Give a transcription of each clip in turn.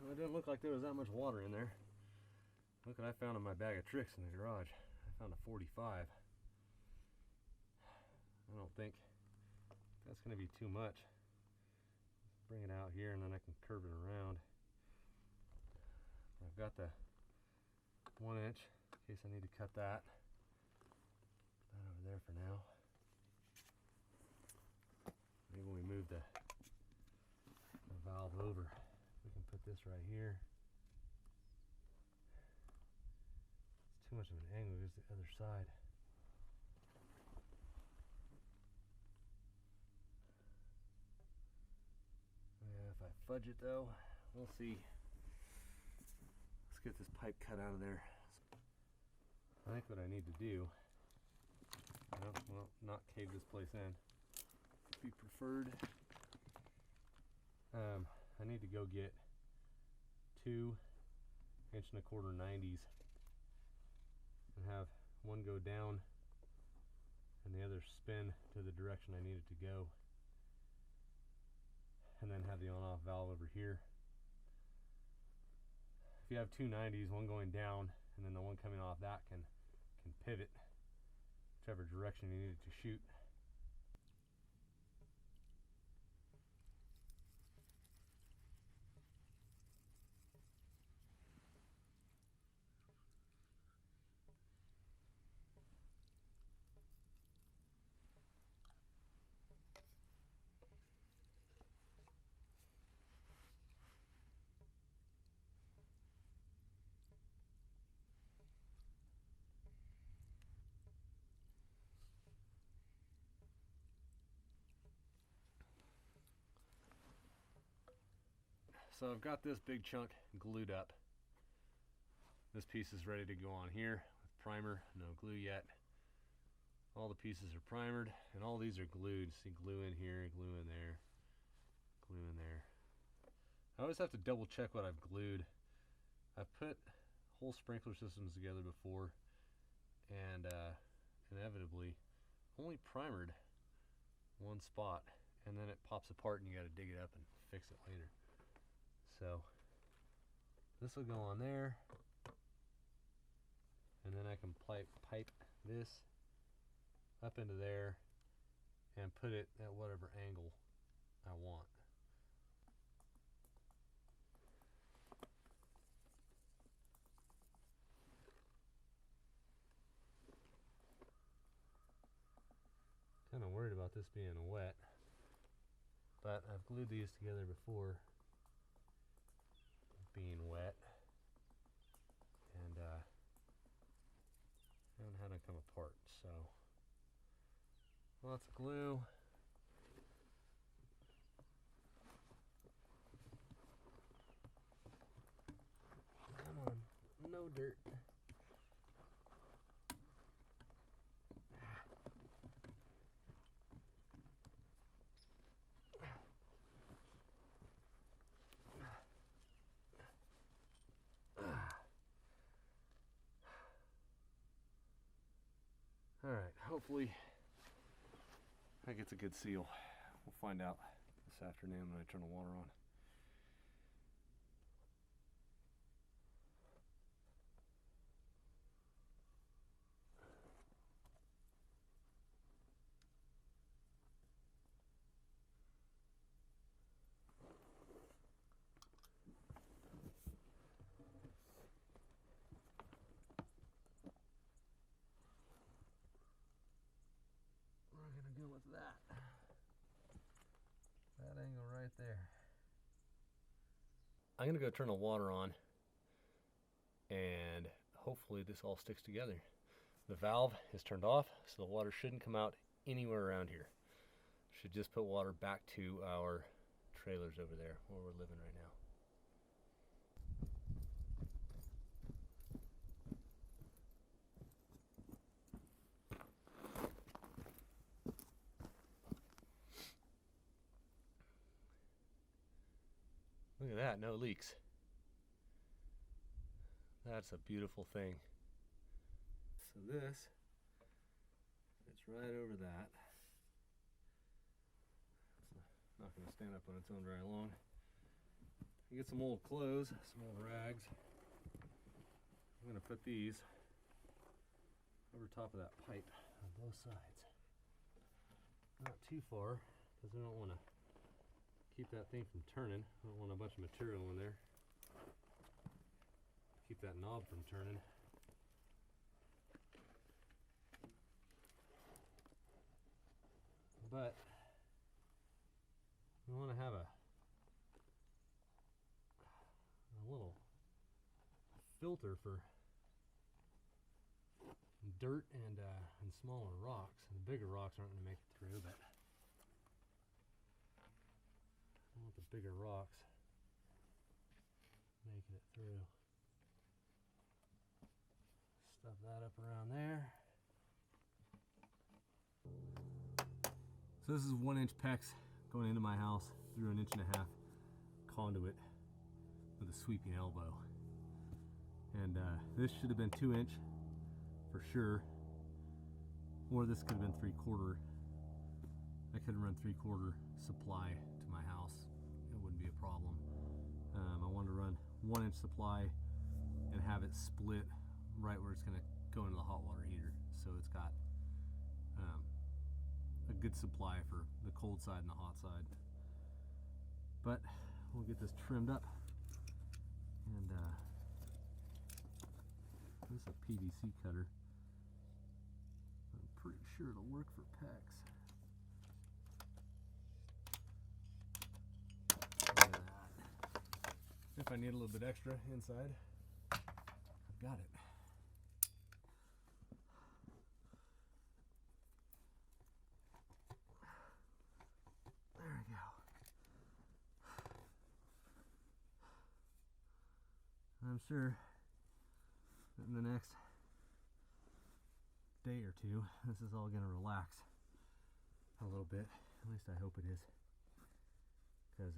Well, it didn't look like there was that much water in there. Look what I found in my bag of tricks in the garage. I found a 45. I don't think that's going to be too much. Bring it out here and then I can curve it around. I've got the 1 inch in case I need to cut that. Put that over there for now. Maybe when we move the valve over, we can put this right here. It's too much of an angle, here's the other side. Yeah, if I fudge it though, we'll see. Let's get this pipe cut out of there. I think what I need to do, well, not cave this place in, be preferred. I need to go get 2 1.25 90s and have one go down and the other spin to the direction I need it to go, and then have the on-off valve over here. If you have 2 90s, one going down and then the one coming off that can pivot whichever direction you need it to shoot. So I've got this big chunk glued up. This piece is ready to go on here with primer, no glue yet. All the pieces are primered and all these are glued. See, glue in here, glue in there, glue in there. I always have to double check what I've glued. I've put whole sprinkler systems together before and inevitably only primered one spot and then it pops apart and you got to dig it up and fix it later. So this will go on there and then I can pipe this up into there and put it at whatever angle I want. Kind of worried about this being wet, but I've glued these together before being wet and haven't had them come apart. So lots of glue. Come on, no dirt. All right, hopefully that gets a good seal. We'll find out this afternoon when I turn the water on. We're gonna go with that angle right there. I'm gonna go turn the water on and hopefully this all sticks together. The valve is turned off, so the water shouldn't come out anywhere around here. Should just put water back to our trailers over there where we're living right now. Look at that, no leaks. That's a beautiful thing. So this, it's right over that. It's not going to stand up on its own very long. get some old clothes, some old rags. I'm gonna put these over top of that pipe on both sides. Not too far, because we don't want to keep that thing from turning. I don't want a bunch of material in there. Keep that knob from turning. But we want to have a little filter for dirt and smaller rocks. The bigger rocks aren't going to make it through, but I want the bigger rocks making it through. Stuff that up around there. So this is 1-inch PEX going into my house through 1.5 inch conduit with a sweeping elbow. And this should have been 2-inch for sure, or this could have been 3/4. I could have run 3/4 supply to my house. It wouldn't be a problem. I wanted to run 1-inch supply and have it split right where it's going to go into the hot water heater, so it's got a good supply for the cold side and the hot side. But we'll get this trimmed up, and this is a PVC cutter. I'm pretty sure it'll work for PEX. Look at that. If I need a little bit extra inside, I've got it. There we go. I'm sure that in the next day or two, this is all going to relax a little bit. At least I hope it is. Because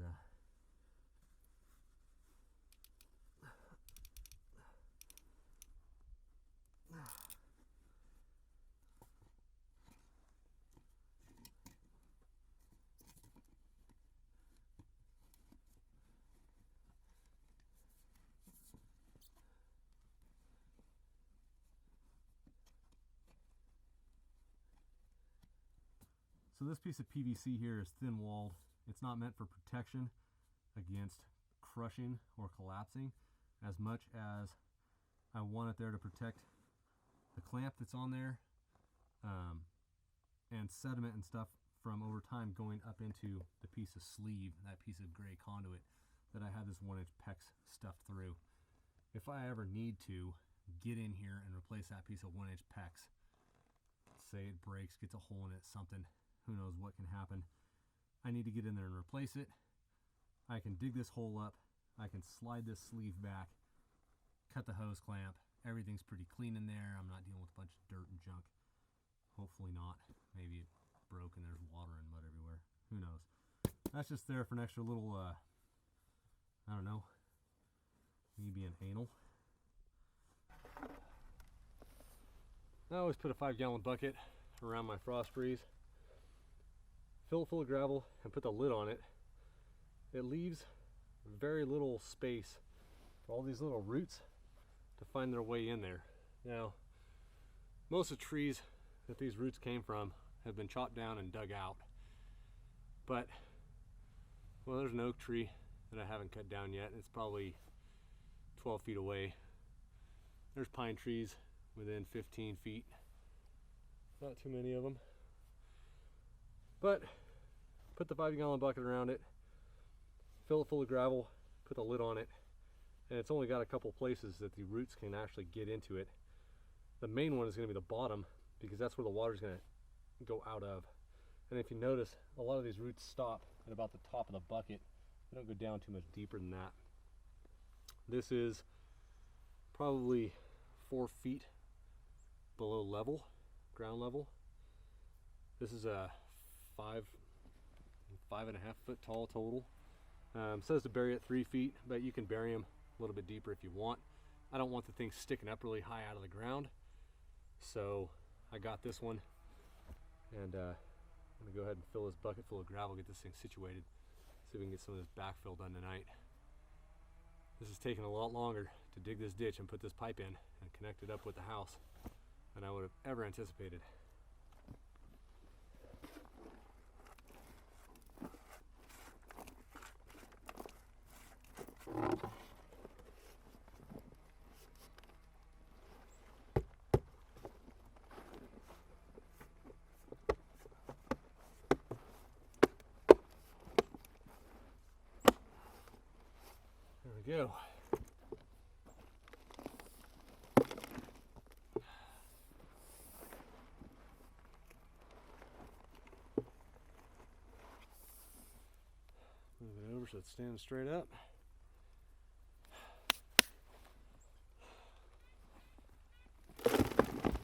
so this piece of PVC here is thin walled. It's not meant for protection against crushing or collapsing as much as I want it there to protect the clamp that's on there and sediment and stuff from over time going up into the piece of sleeve, that piece of gray conduit that I have this 1-inch PEX stuffed through. If I ever need to get in here and replace that piece of 1-inch PEX, say it breaks, gets a hole in it, something, who knows what can happen. I need to get in there and replace it. I can dig this hole up. I can slide this sleeve back, cut the hose clamp. Everything's pretty clean in there. I'm not dealing with a bunch of dirt and junk. Hopefully not. Maybe it broke and there's water and mud everywhere. Who knows? That's just there for an extra little, I don't know, me being anal. I always put a 5-gallon bucket around my frost freeze, fill it full of gravel, and put the lid on it. It leaves very little space for all these little roots to find their way in there. Now, most of the trees that these roots came from have been chopped down and dug out. But, well, there's an oak tree that I haven't cut down yet. It's probably 12 feet away. There's pine trees within 15 feet. Not too many of them. But put the 5-gallon bucket around it, fill it full of gravel, put the lid on it, and it's only got a couple places that the roots can actually get into it. The main one is going to be the bottom, because that's where the water is going to go out of. And if you notice, a lot of these roots stop at about the top of the bucket. They don't go down too much deeper than that. This is probably 4 feet below level, ground level. This is a 5.5 foot tall total. Says to bury it 3 feet, but you can bury them a little bit deeper if you want. I don't want the thing sticking up really high out of the ground, so I got this one, and I'm gonna go ahead and fill this bucket full of gravel, get this thing situated, see if we can get some of this backfill done tonight. This is taking a lot longer to dig this ditch and put this pipe in and connect it up with the house than I would have ever anticipated. There we go. Move it over so it stands straight up.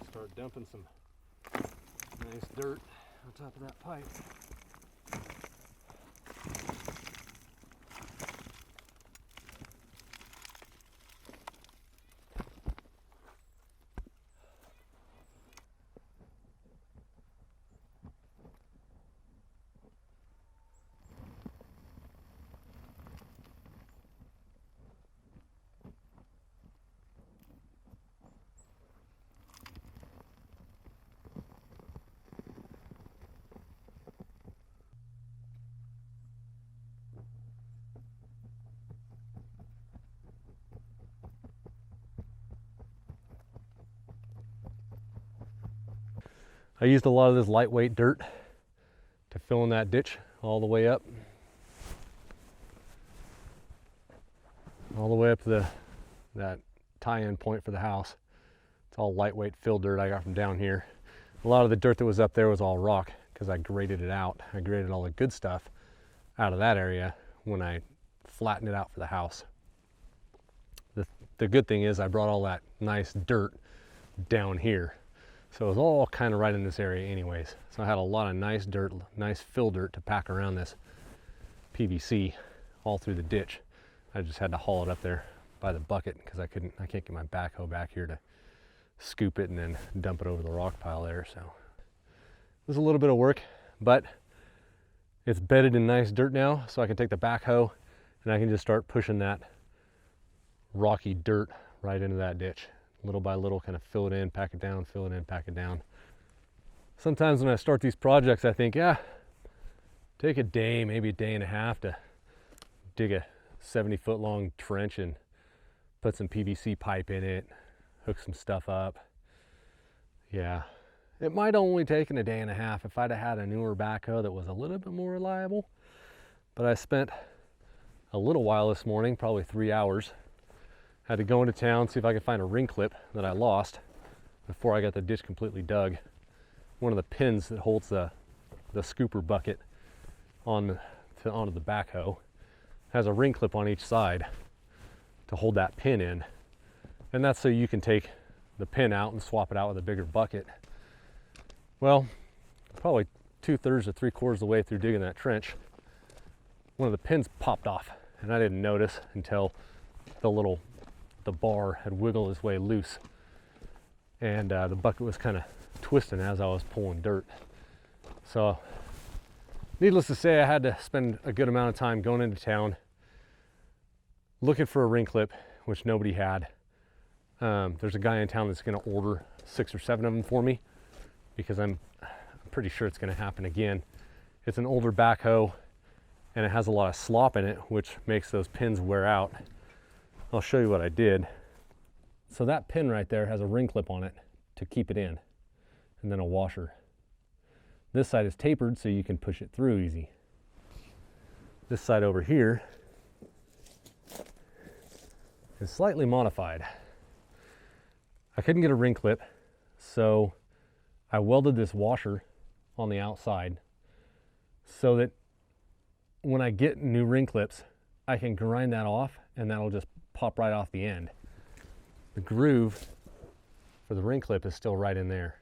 Start dumping some nice dirt on top of that pipe. I used a lot of this lightweight dirt to fill in that ditch all the way up. All the way up to that tie-in point for the house. It's all lightweight fill dirt I got from down here. A lot of the dirt that was up there was all rock because I graded it out. I graded all the good stuff out of that area when I flattened it out for the house. The good thing is I brought all that nice dirt down here. So it was all kind of right in this area anyways. So I had a lot of nice dirt, nice fill dirt to pack around this PVC all through the ditch. I just had to haul it up there by the bucket because I can't get my backhoe back here to scoop it and then dump it over the rock pile there. So it was a little bit of work, but it's bedded in nice dirt now, so I can take the backhoe and I can just start pushing that rocky dirt right into that ditch. Little by little, kind of fill it in, pack it down, fill it in, pack it down. Sometimes when I start these projects, I think, yeah, take a day, maybe a day and a half to dig a 70-foot long trench and put some PVC pipe in it, hook some stuff up. Yeah, it might only taken a day and a half if I'd have had a newer backhoe that was a little bit more reliable. But I spent a little while this morning, probably 3 hours. Had to go into town, see if I could find a ring clip that I lost before I got the ditch completely dug. One of the pins that holds the scooper bucket onto the backhoe has a ring clip on each side to hold that pin in. And that's so you can take the pin out and swap it out with a bigger bucket. Well, probably 2/3 to 3/4 of the way through digging that trench, one of the pins popped off, and I didn't notice until the bar had wiggled its way loose, and the bucket was kind of twisting as I was pulling dirt. So needless to say, I had to spend a good amount of time going into town looking for a ring clip, which nobody had. There's a guy in town that's going to order 6 or 7 of them for me because I'm pretty sure it's going to happen again. It's an older backhoe and it has a lot of slop in it, which makes those pins wear out. I'll show you what I did. So that pin right there has a ring clip on it to keep it in, and then a washer. This side is tapered so you can push it through easy. This side over here is slightly modified. I couldn't get a ring clip, so I welded this washer on the outside so that when I get new ring clips, I can grind that off and that'll just pop right off the end. The groove for the ring clip is still right in there.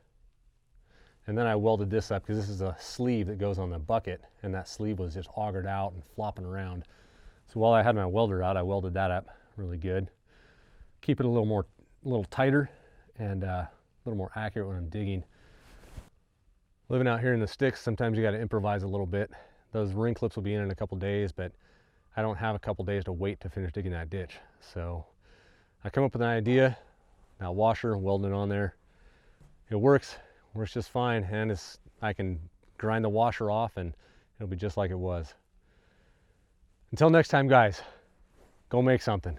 And then I welded this up because this is a sleeve that goes on the bucket, and that sleeve was just augered out and flopping around. So while I had my welder out, I welded that up really good. Keep it a little tighter and a little more accurate when I'm digging. Living out here in the sticks, sometimes you got to improvise a little bit. Those ring clips will be in a couple days, but I don't have a couple days to wait to finish digging that ditch. So I come up with an idea, now washer, welding it on there. It works just fine, and I can grind the washer off and it'll be just like it was. Until next time, guys, go make something.